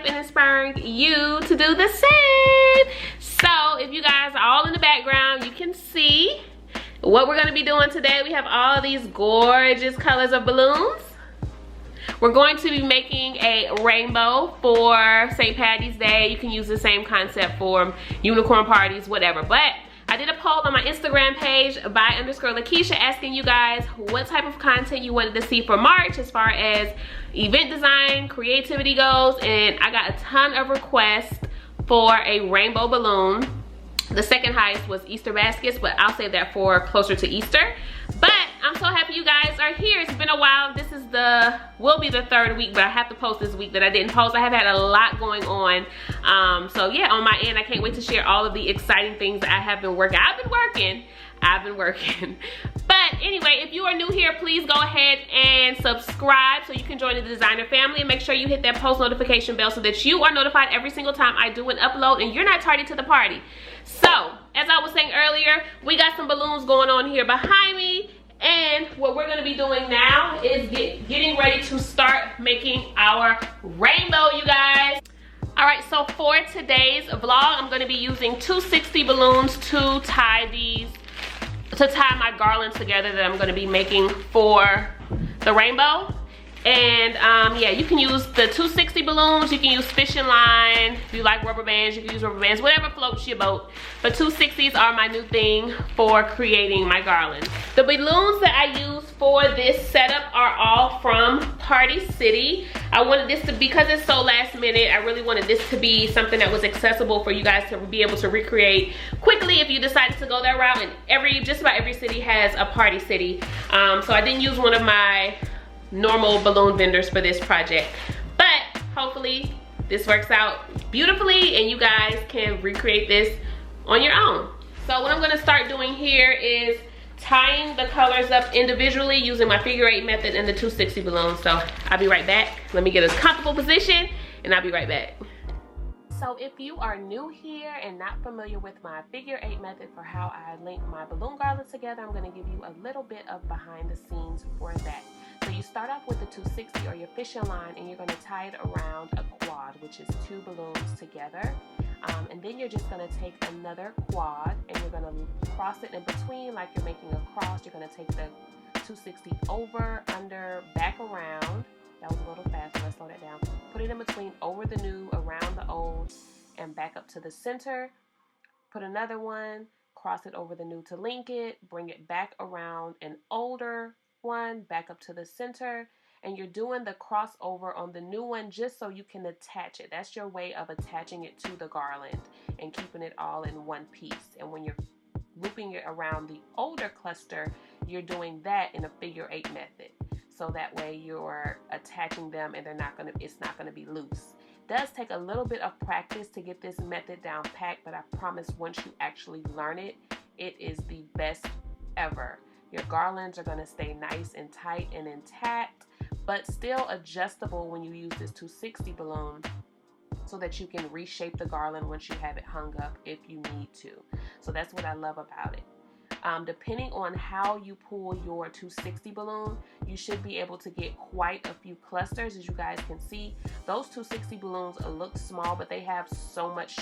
tip and inspiring you to do the same. So if you guys are all in the background, you can see what we're gonna be doing today. We have all these gorgeous colors of balloons. We're going to be making a rainbow for St. Patty's Day. You can use the same concept for unicorn parties, whatever. But I did a poll on my Instagram page, by_Lakeisha, asking you guys what type of content you wanted to see for March as far as event design, creativity goes. And I got a ton of requests for a rainbow balloon. The second highest was Easter baskets, but I'll save that for closer to Easter. But I'm so happy you guys are here. It's been a while. This is will be the third week, but I have to post this week that I didn't post. I have had a lot going on. So yeah, on my end, I can't wait to share all of the exciting things that I have been working. I've been working. But anyway, if you are new here, please go ahead and subscribe so you can join the designer family, and make sure you hit that post notification bell so that you are notified every single time I do an upload and you're not tardy to the party. So, as I was saying earlier, we got some balloons going on here behind me, and what we're gonna be doing now is getting ready to start making our rainbow, you guys. All right, so for today's vlog, I'm gonna be using 260 balloons to tie my garlands together that I'm gonna be making for the rainbow. And yeah, you can use the 260 balloons, you can use fishing line, if you like rubber bands, you can use rubber bands, whatever floats your boat. But 260s are my new thing for creating my garland. The balloons that I use for this setup are all from Party City. I wanted this to, because it's so last minute, I really wanted this to be something that was accessible for you guys to be able to recreate quickly if you decided to go that route. And just about every city has a Party City. So I didn't use one of my normal balloon vendors for this project, but hopefully this works out beautifully and you guys can recreate this on your own. So what I'm going to start doing here is tying the colors up individually using my figure-8 method and the 260 balloons. So I'll be right back. Let me get a comfortable position and I'll be right back. So if you are new here and not familiar with my figure-8 method for how I link my balloon garlands together, I'm going to give you a little bit of behind the scenes for that. So you start off with the 260 or your fishing line, and you're going to tie it around a quad, which is 2 balloons together. And then you're just going to take another quad and you're going to cross it in between like you're making a cross. You're going to take the 260 over, under, back around. That was a little fast, so let's slow that down. Put it in between, over the new, around the old, and back up to the center. Put another one, cross it over the new to link it, bring it back around an older one, back up to the center, and you're doing the crossover on the new one just so you can attach it. That's your way of attaching it to the garland and keeping it all in one piece. And when you're looping it around the older cluster, you're doing that in a figure-8 method. So that way you're attaching them and it's not gonna be loose. It does take a little bit of practice to get this method down packed, but I promise once you actually learn it, it is the best ever. Your garlands are gonna stay nice and tight and intact, but still adjustable when you use this 260 balloon so that you can reshape the garland once you have it hung up if you need to. So that's what I love about it. Depending on how you pull your 260 balloon, you should be able to get quite a few clusters. As you guys can see, those 260 balloons look small, but they have so much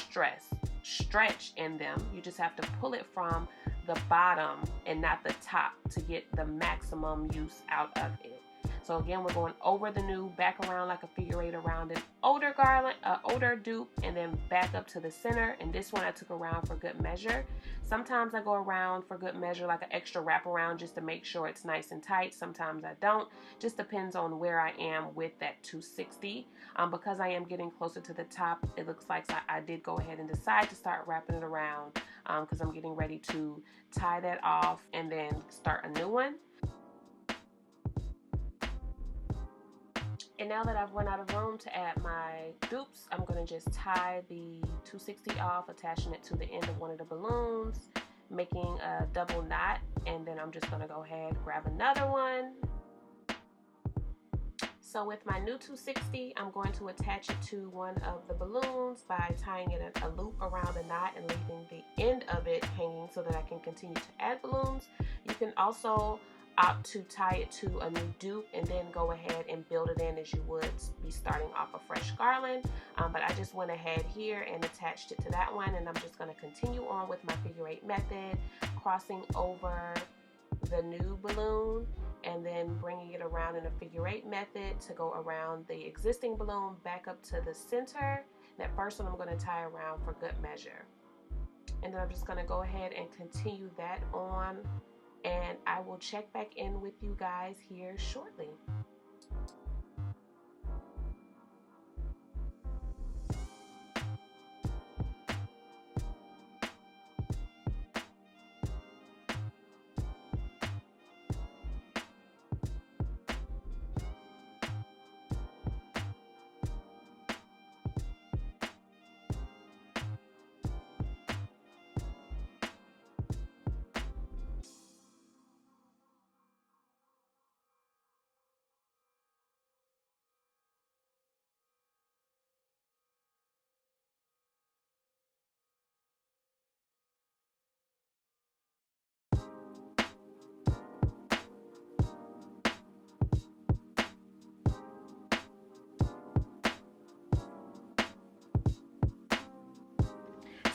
stretch in them. You just have to pull it from the bottom and not the top to get the maximum use out of it. So again, we're going over the new, back around like a figure-8 around an older garland, older dupe, and then back up to the center. And this one I took around for good measure. Sometimes I go around for good measure, like an extra wrap around, just to make sure it's nice and tight. Sometimes I don't. Just depends on where I am with that 260. Because I am getting closer to the top, it looks like I did go ahead and decide to start wrapping it around because I'm getting ready to tie that off and then start a new one. And now that I've run out of room to add my dupes, I'm going to just tie the 260 off, attaching it to the end of one of the balloons, making a double knot, and then I'm just going to go ahead and grab another one. So with my new 260, I'm going to attach it to one of the balloons by tying it a loop around the knot and leaving the end of it hanging so that I can continue to add balloons. You can also opt to tie it to a new dupe and then go ahead and build it in as you would be starting off a fresh garland. But I just went ahead here and attached it to that one, and I'm just going to continue on with my figure 8 method, crossing over the new balloon and then bringing it around in a figure 8 method to go around the existing balloon back up to the center. That first one I'm going to tie around for good measure, and then I'm just going to go ahead and continue that on, and I will check back in with you guys here shortly.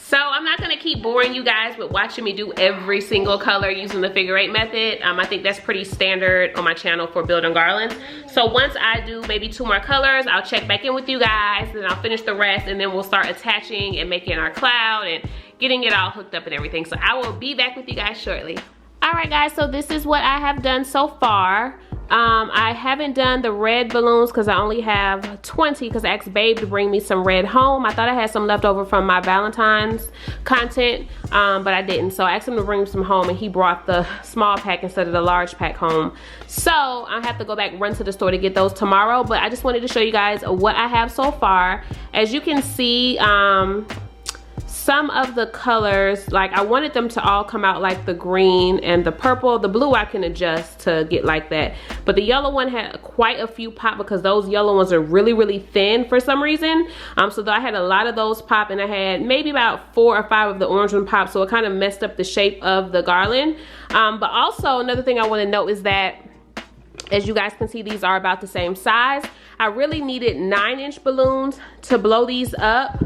So I'm not gonna keep boring you guys with watching me do every single color using the figure 8 method. I think that's pretty standard on my channel for building garlands. So once I do maybe 2 more colors, I'll check back in with you guys, then I'll finish the rest, and then we'll start attaching and making our cloud and getting it all hooked up and everything. So I will be back with you guys shortly. All right guys, so this is what I have done so far. I haven't done the red balloons because I only have 20 because I asked Babe to bring me some red home. I thought I had some left over from my Valentine's content, but I didn't. So I asked him to bring some home, and he brought the small pack instead of the large pack home. So I have to go back, run to the store to get those tomorrow, but I just wanted to show you guys what I have so far. As you can see, some of the colors, like I wanted them to all come out like the green and the purple. The blue I can adjust to get like that, but the yellow one had quite a few pop because those yellow ones are really thin for some reason. So I had a lot of those pop, and I had maybe about 4 or 5 of the orange one pop, so it kind of messed up the shape of the garland. But also another thing I want to note is that, as you guys can see, these are about the same size. I really needed 9-inch balloons to blow these up.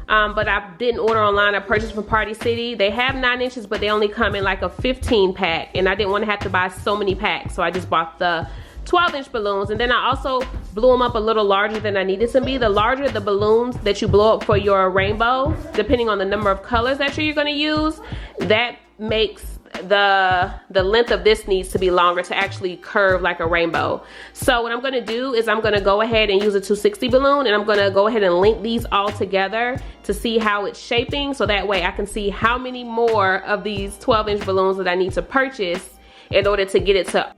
But I didn't order online. I purchased from Party City. They have 9 inches, but they only come in like a 15 pack, and I didn't want to have to buy so many packs, so I just bought the 12-inch balloons. And then I also blew them up a little larger than I needed to be. The larger the balloons that you blow up for your rainbow, depending on the number of colors that you're going to use, that makes the length of this needs to be longer to actually curve like a rainbow. So what I'm going to do is I'm going to go ahead and use a 260 balloon, and I'm going to go ahead and link these all together to see how it's shaping, so that way I can see how many more of these 12-inch balloons that I need to purchase in order to get it to.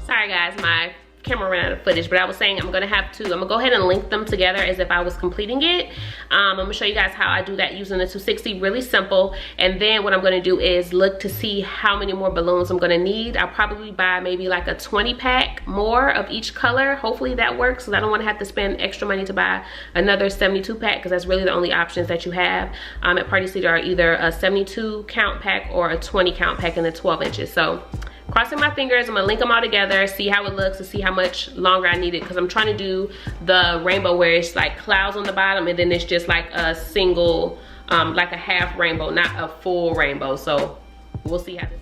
Sorry guys, my camera ran out of footage, but I was saying I'm gonna go ahead and link them together as if I was completing it. I'm gonna show you guys how I do that using the 260, really simple. And then what I'm gonna do is look to see how many more balloons I'm gonna need. I'll probably buy maybe like a 20 pack more of each color. Hopefully that works, because I don't want to have to spend extra money to buy another 72 pack, because that's really the only options that you have at Party City are either a 72 count pack or a 20 count pack in the 12 inches. So crossing my fingers, I'm gonna link them all together, see how it looks, and see how much longer I need it, because I'm trying to do the rainbow where it's like clouds on the bottom and then it's just like a single, like a half rainbow, not a full rainbow. So we'll see how this.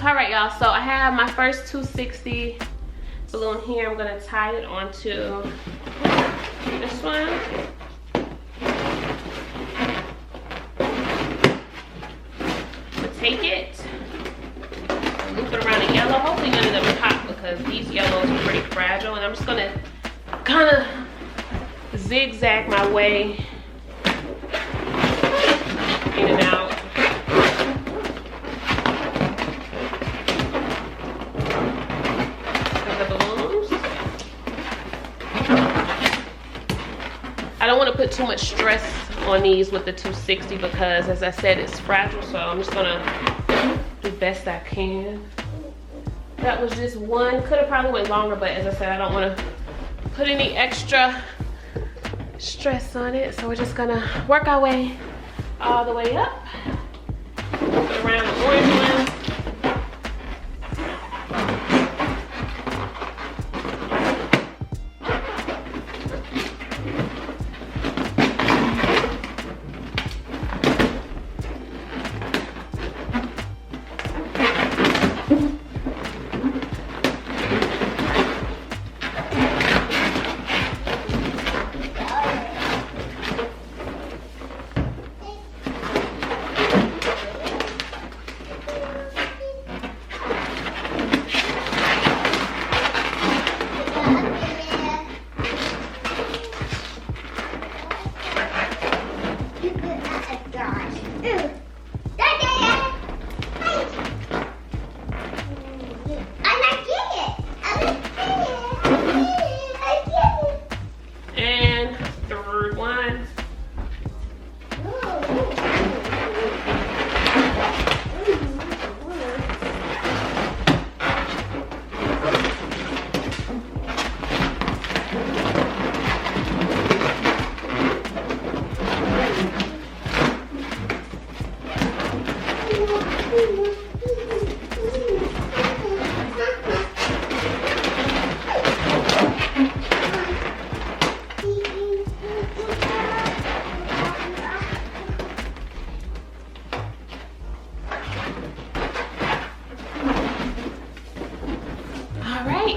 All right, y'all, so I have my first 260 balloon here. I'm gonna tie it onto this one. Take it, loop it around the yellow. Hopefully none of them pop, because these yellows are pretty fragile, and I'm just gonna kind of zigzag my way in and out. Of the balloons. I don't want to put too much stress on these with the 260, because as I said, it's fragile, so I'm just gonna do best I can. That was just one. Could have probably went longer, but as I said, I don't want to put any extra stress on it, so we're just gonna work our way all the way up. Put around the orange one.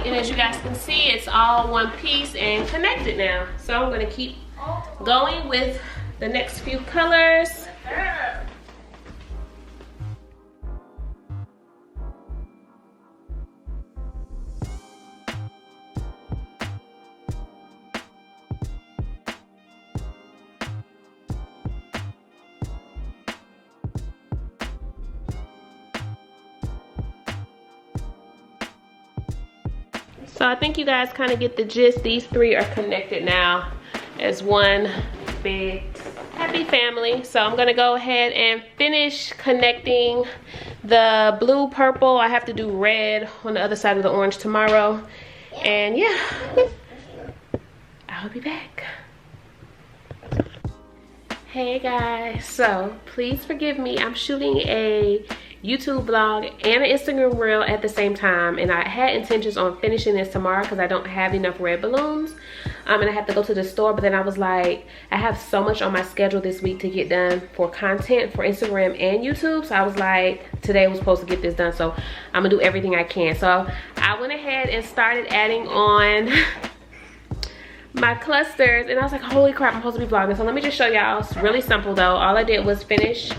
And as you guys can see, it's all one piece and connected now. So I'm gonna keep going with the next few colors. So I think you guys kind of get the gist. These three are connected now as one big happy family. So I'm gonna go ahead and finish connecting the blue, purple. I have to do red on the other side of the orange tomorrow. And yeah, I'll be back. Hey guys, so please forgive me. I'm shooting a YouTube vlog and an Instagram reel at the same time, and I had intentions on finishing this tomorrow because I don't have enough red balloons, and I have to go to the store. But then I was like, I have so much on my schedule this week to get done for content for Instagram and YouTube, so I was like, today was supposed to get this done, so I'm gonna do everything I can. So I went ahead and started adding on my clusters, and I was like, holy crap, I'm supposed to be vlogging. So let me just show y'all. It's really simple though. All I did was finish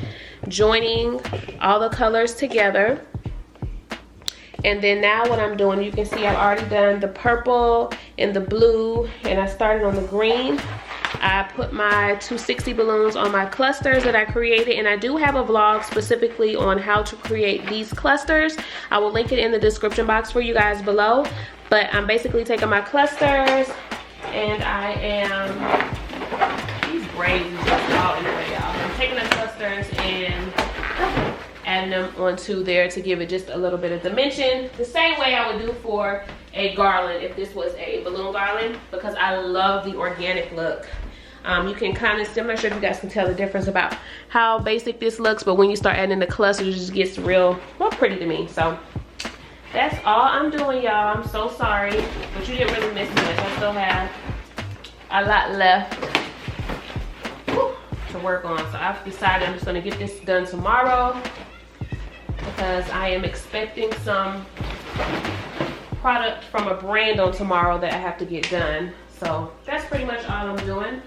joining all the colors together, and then now what I'm doing, you can see I've already done the purple and the blue, and I started on the green. I put my 260 balloons on my clusters that I created, and I do have a vlog specifically on how to create these clusters. I will link it in the description box for you guys below. But I'm basically taking my clusters, and I am, these braids is just all in the way, y'all. I'm taking the clusters and adding them onto there to give it just a little bit of dimension, the same way I would do for a garland if this was a balloon garland, because I love the organic look. You can kind of, I'm not sure if you guys can tell the difference about how basic this looks, but when you start adding the clusters, it just gets real pretty to me. So that's all I'm doing, y'all. I'm so sorry, but you didn't really miss much. I still have a lot left to work on. So I've decided I'm just gonna get this done tomorrow, because I am expecting some product from a brand on tomorrow that I have to get done. So that's pretty much all I'm doing.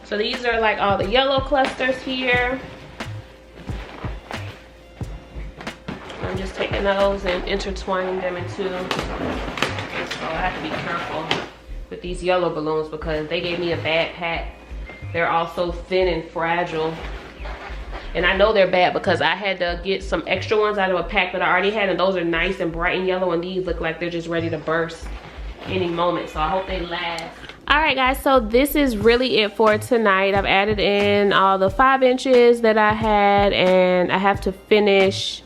So these are like all the yellow clusters here. I'm just taking those and intertwining them into, so I have to be careful with these yellow balloons because they gave me a bad pack. They're all so thin and fragile. And I know they're bad because I had to get some extra ones out of a pack that I already had, and those are nice and bright and yellow, and these look like they're just ready to burst any moment. So I hope they last. All right guys, so this is really it for tonight. I've added in all the 5 inches that I had, and I have to finish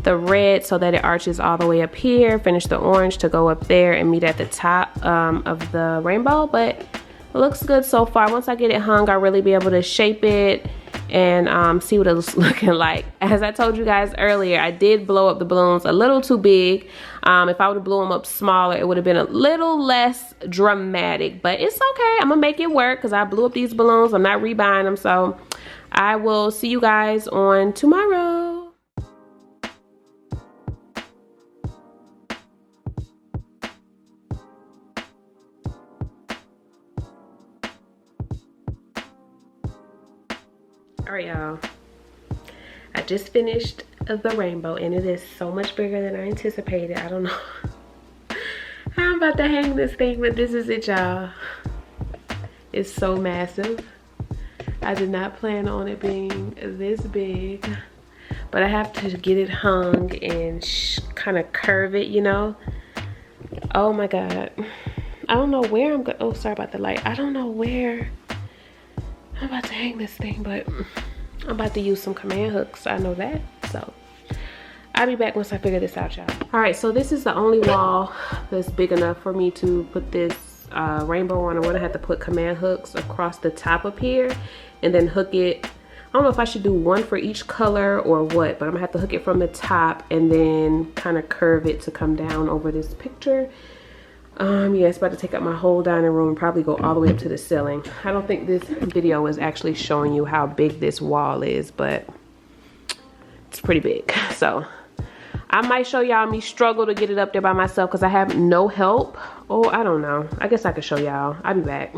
the red so that it arches all the way up here, finish the orange to go up there and meet at the top of the rainbow. But it looks good so far. Once I get it hung, I'll really be able to shape it and see what it's looking like. As I told you guys earlier, I did blow up the balloons a little too big. If I would have blew them up smaller, it would have been a little less dramatic, but it's okay. I'm gonna make it work because I blew up these balloons. I'm not rebuying them, so I will see you guys on tomorrow. All right, y'all, I just finished the rainbow, and it is so much bigger than I anticipated. I don't know how I'm about to hang this thing, but this is it, y'all. It's so massive. I did not plan on it being this big, but I have to get it hung and kind of curve it, you know. Oh my God. I don't know where I'm going. Oh, sorry about the light. I don't know where I'm about to hang this thing, but I'm about to use some command hooks. I know that. So I'll be back once I figure this out, y'all. All right, so this is the only wall that's big enough for me to put this rainbow on. I'm gonna have to put command hooks across the top up here and then hook it. I don't know if I should do one for each color or what, but I'm gonna have to hook it from the top and then kind of curve it to come down over this picture. Yeah, it's about to take up my whole dining room and probably go all the way up to the ceiling. I don't think this video is actually showing you how big this wall is, but it's pretty big. So I might show y'all me struggle to get it up there by myself because I have no help. Oh, I don't know. I guess I could show y'all. I'll be back.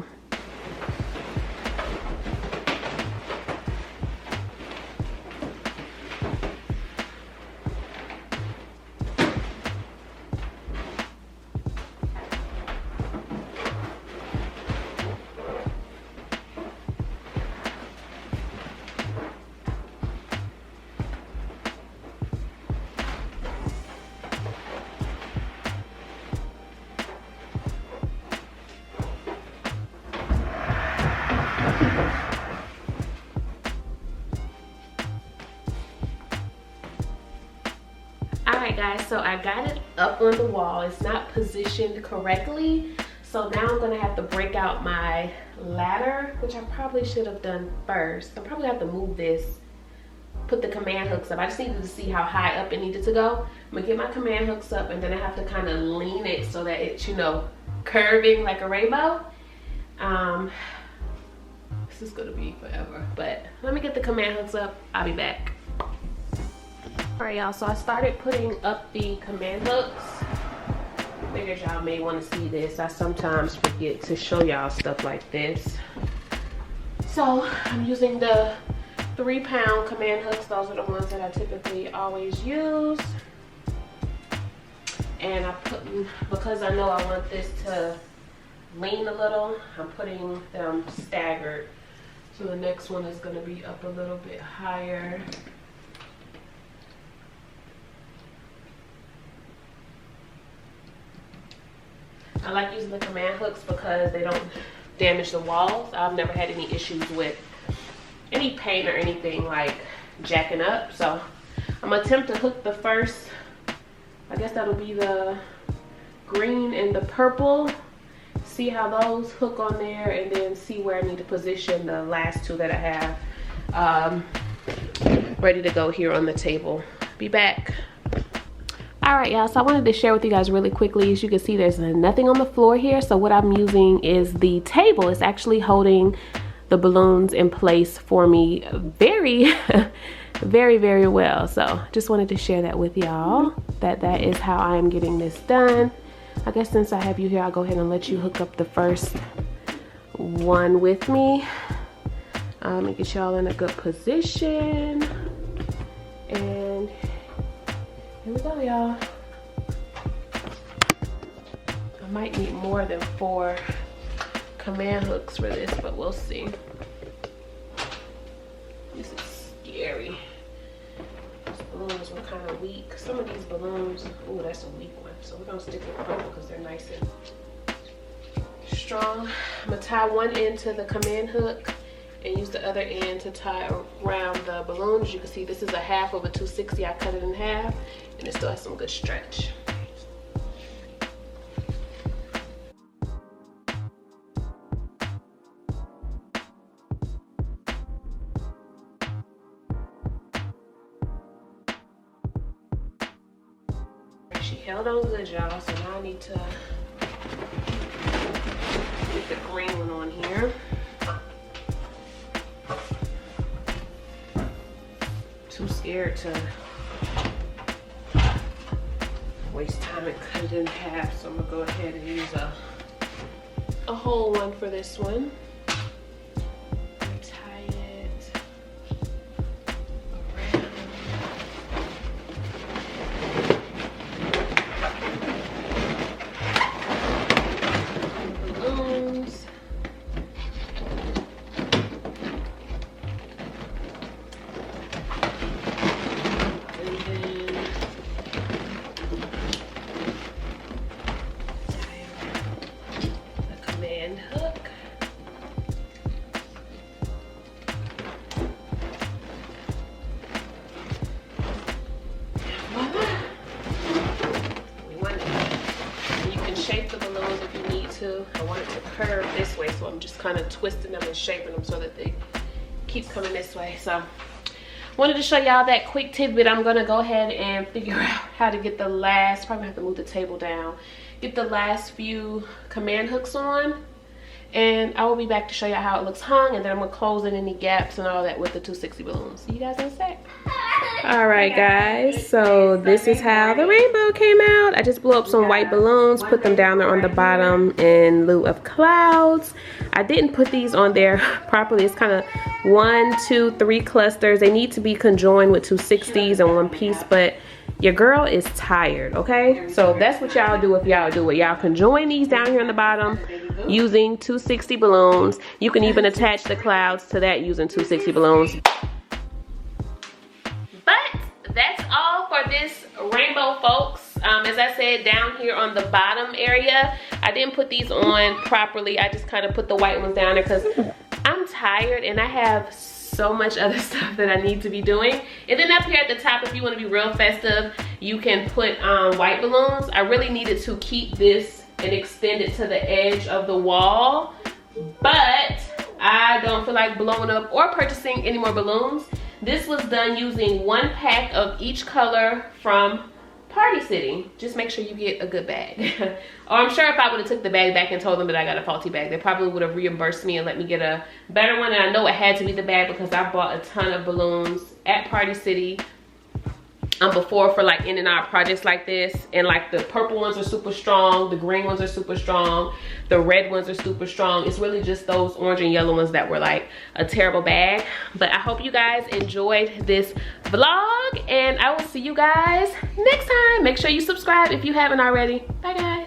Alright guys, so I got it up on the wall. It's not positioned correctly, so now I'm gonna have to break out my ladder, which I probably should have done first. I'll probably have to move this, put the command hooks up. I just needed to see how high up it needed to go. I'm gonna get my command hooks up and then I have to kind of lean it so that it's, you know, curving like a rainbow. This is gonna be forever, but let me get the command hooks up. I'll be back. All right, y'all, so I started putting up the command hooks. Figured y'all may want to see this. I sometimes forget to show y'all stuff like this. So I'm using the 3-pound command hooks. Those are the ones that I typically always use. And I put, because I know I want this to lean a little, I'm putting them staggered. So the next one is going to be up a little bit higher. I like using the command hooks because they don't damage the walls. I've never had any issues with any paint or anything like jacking up. So I'm gonna attempt to hook the first, I guess that'll be the green and the purple. See how those hook on there and then see where I need to position the last two that I have ready to go here on the table. Be back. All right, y'all, so I wanted to share with you guys really quickly. As you can see, there's nothing on the floor here. So what I'm using is the table. It's actually holding the balloons in place for me very, very well. So just wanted to share that with y'all, that is how I am getting this done. I guess since I have you here, I'll go ahead and let you hook up the first one with me. And get y'all in a good position. And here we go, y'all. I might need more than 4 command hooks for this, but we'll see. This is scary. These balloons were kind of weak. Some of these balloons, oh, that's a weak one. So we're gonna stick with purple because they're nice and strong. I'm gonna tie one end to the command hook and use the other end to tie around the balloon. As you can see, this is a half of a 260. I cut it in half and it still has some good stretch. She held on good, y'all, so now I need to get the green one on here. Too scared to waste time and cut it in half, so I'm gonna go ahead and use a whole one for this one. Tie it around. Balloons. I want it to curve this way, so I'm just kind of twisting them and shaping them so that they keep coming this way. So wanted to show y'all that quick tidbit. I'm gonna go ahead and figure out how to get the last, probably have to move the table down, get the last few command hooks on, and I will be back to show y'all how it looks hung, and then I'm gonna close in any gaps and all that with the 260 balloons. See you guys in a sec. All right guys, so this is how the rainbow came out. I just blew up some white balloons, put them down there on the bottom in lieu of clouds. I didn't put these on there properly. It's kind of 1, 2, 3 clusters. They need to be conjoined with 260s in one piece, but your girl is tired, okay? So that's what y'all do if y'all do it. Y'all conjoin these down here on the bottom using 260 balloons. You can even attach the clouds to that using 260 balloons. But that's all for this rainbow, folks. As I said, down here on the bottom area, I didn't put these on properly. I just kind of put the white ones down there because I'm tired and I have so much other stuff that I need to be doing. And then up here at the top, if you want to be real festive, you can put white balloons. I really needed to keep this and extend it to the edge of the wall, but I don't feel like blowing up or purchasing any more balloons. This was done using 1 pack of each color from Party City. Just make sure you get a good bag. Or I'm sure if I would have took the bag back and told them that I got a faulty bag, they probably would have reimbursed me and let me get a better one. And I know it had to be the bag because I bought a ton of balloons at Party City before for like in and out projects like this. And like the purple ones are super strong, the green ones are super strong, the red ones are super strong. It's really just those orange and yellow ones that were like a terrible bag. But I hope you guys enjoyed this vlog, and I will see you guys next time. Make sure you subscribe if you haven't already. Bye guys.